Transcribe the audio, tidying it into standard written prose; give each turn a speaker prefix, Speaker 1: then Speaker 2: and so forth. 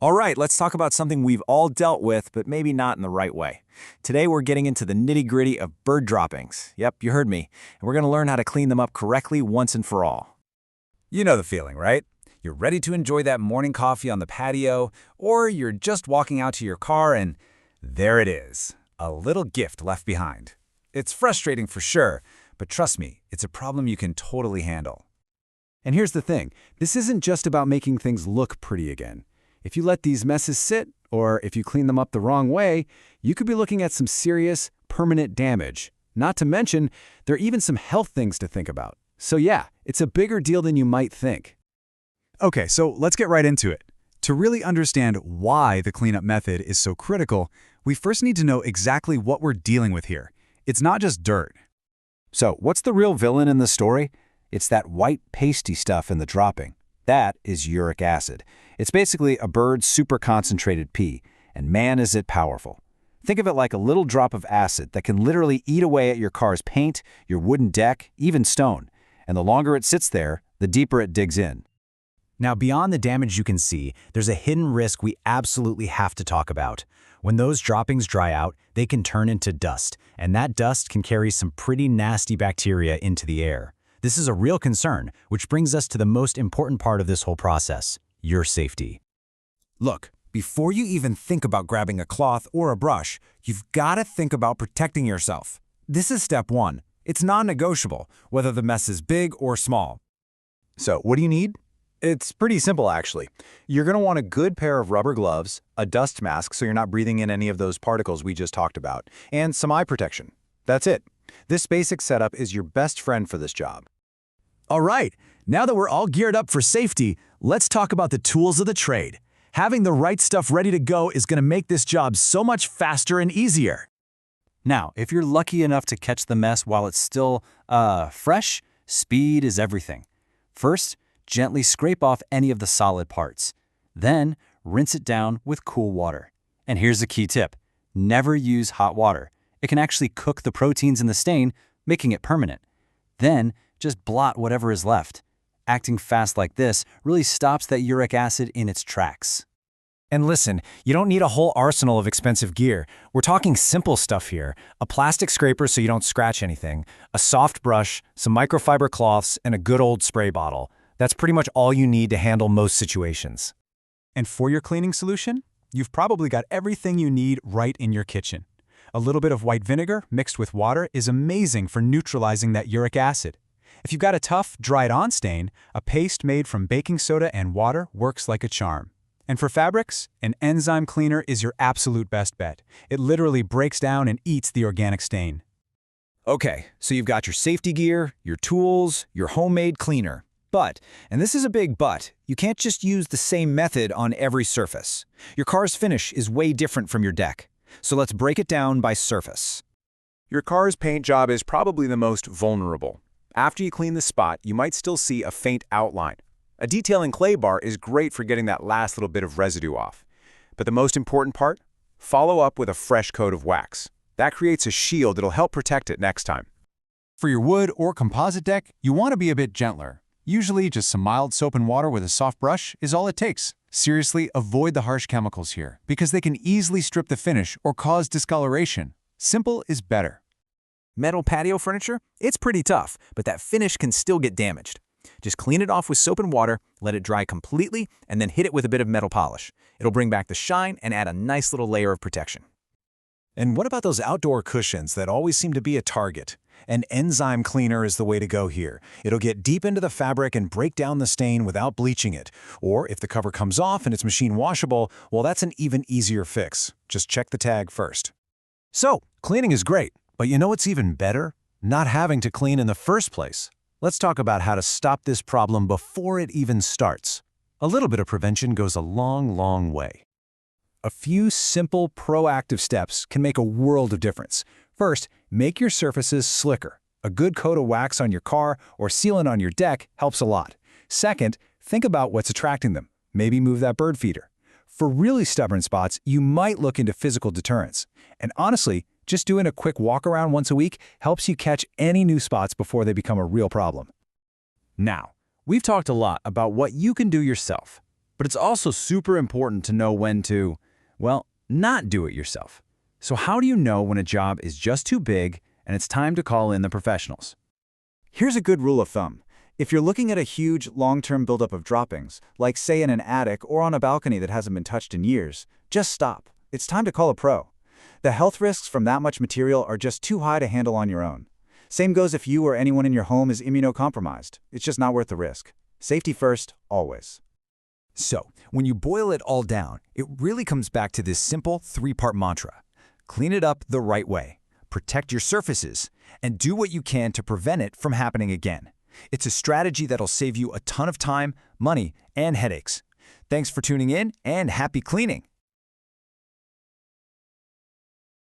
Speaker 1: All right, let's talk about something we've all dealt with, but maybe not in the right way. Today, we're getting into the nitty-gritty of bird droppings. Yep, you heard me. And we're going to learn how to clean them up correctly once and for all.
Speaker 2: You know the feeling, right? You're ready to enjoy that morning coffee on the patio, or you're just walking out to your car and there it is, a little gift left behind. It's frustrating for sure, but trust me, it's a problem you can totally handle. And here's the thing, this isn't just about making things look pretty again. If you let these messes sit, or if you clean them up the wrong way, you could be looking at some serious, permanent damage. Not to mention, there are even some health things to think about. So yeah, it's a bigger deal than you might think.
Speaker 3: Okay, so let's get right into it. To really understand why the cleanup method is so critical, we first need to know exactly what we're dealing with here. It's not just dirt.
Speaker 4: So what's the real villain in the story? It's that white pasty stuff in the dropping. That is uric acid. It's basically a bird's super concentrated pee, and man is it powerful. Think of it like a little drop of acid that can literally eat away at your car's paint, your wooden deck, even stone. And the longer it sits there, the deeper it digs in.
Speaker 5: Now, beyond the damage you can see, there's a hidden risk we absolutely have to talk about. When those droppings dry out, they can turn into dust, and that dust can carry some pretty nasty bacteria into the air. This is a real concern, which brings us to the most important part of this whole process, your safety.
Speaker 2: Look, before you even think about grabbing a cloth or a brush, you've got to think about protecting yourself. This is step one. It's non-negotiable, whether the mess is big or small.
Speaker 4: So what do you need? It's pretty simple, actually. You're going to want a good pair of rubber gloves, a dust mask so you're not breathing in any of those particles we just talked about, and some eye protection. That's it. This basic setup is your best friend for this job.
Speaker 5: All right, now that we're all geared up for safety, let's talk about the tools of the trade. Having the right stuff ready to go is going to make this job so much faster and easier.
Speaker 1: Now, if you're lucky enough to catch the mess while it's still, fresh, speed is everything. First, gently scrape off any of the solid parts. Then, rinse it down with cool water. And here's a key tip. Never use hot water. It can actually cook the proteins in the stain, making it permanent. Then, just blot whatever is left. Acting fast like this really stops that uric acid in its tracks.
Speaker 6: And listen, you don't need a whole arsenal of expensive gear. We're talking simple stuff here. A plastic scraper so you don't scratch anything, a soft brush, some microfiber cloths, and a good old spray bottle. That's pretty much all you need to handle most situations.
Speaker 3: And for your cleaning solution, you've probably got everything you need right in your kitchen. A little bit of white vinegar mixed with water is amazing for neutralizing that uric acid. If you've got a tough, dried-on stain, a paste made from baking soda and water works like a charm. And for fabrics, an enzyme cleaner is your absolute best bet. It literally breaks down and eats the organic stain.
Speaker 2: Okay, so you've got your safety gear, your tools, your homemade cleaner. But, and this is a big but, you can't just use the same method on every surface. Your car's finish is way different from your deck. So let's break it down by surface.
Speaker 4: Your car's paint job is probably the most vulnerable. After you clean the spot, you might still see a faint outline. A detailing clay bar is great for getting that last little bit of residue off. But the most important part? Follow up with a fresh coat of wax. That creates a shield that'll help protect it next time.
Speaker 3: For your wood or composite deck, you want to be a bit gentler. Usually, just some mild soap and water with a soft brush is all it takes. Seriously, avoid the harsh chemicals here, because they can easily strip the finish or cause discoloration. Simple is better.
Speaker 1: Metal patio furniture? It's pretty tough, but that finish can still get damaged. Just clean it off with soap and water, let it dry completely, and then hit it with a bit of metal polish. It'll bring back the shine and add a nice little layer of protection.
Speaker 6: And what about those outdoor cushions that always seem to be a target? An enzyme cleaner is the way to go here. It'll get deep into the fabric and break down the stain without bleaching it. Or if the cover comes off and it's machine washable, well, that's an even easier fix. Just check the tag first. So, cleaning is great, but you know what's even better? Not having to clean in the first place. Let's talk about how to stop this problem before it even starts. A little bit of prevention goes a long, long way. A few simple, proactive steps can make a world of difference. First, make your surfaces slicker. A good coat of wax on your car or sealant on your deck helps a lot. Second, think about what's attracting them. Maybe move that bird feeder. For really stubborn spots, you might look into physical deterrents. And honestly, just doing a quick walk around once a week helps you catch any new spots before they become a real problem.
Speaker 1: Now, we've talked a lot about what you can do yourself. But it's also super important to know when to, well, not do it yourself. So how do you know when a job is just too big and it's time to call in the professionals?
Speaker 3: Here's a good rule of thumb. If you're looking at a huge, long-term buildup of droppings, like say in an attic or on a balcony that hasn't been touched in years, just stop. It's time to call a pro. The health risks from that much material are just too high to handle on your own. Same goes if you or anyone in your home is immunocompromised. It's just not worth the risk. Safety first, always.
Speaker 5: So, when you boil it all down, it really comes back to this simple three-part mantra. Clean it up the right way, protect your surfaces, and do what you can to prevent it from happening again. It's a strategy that'll save you a ton of time, money, and headaches. Thanks for tuning in, and happy cleaning!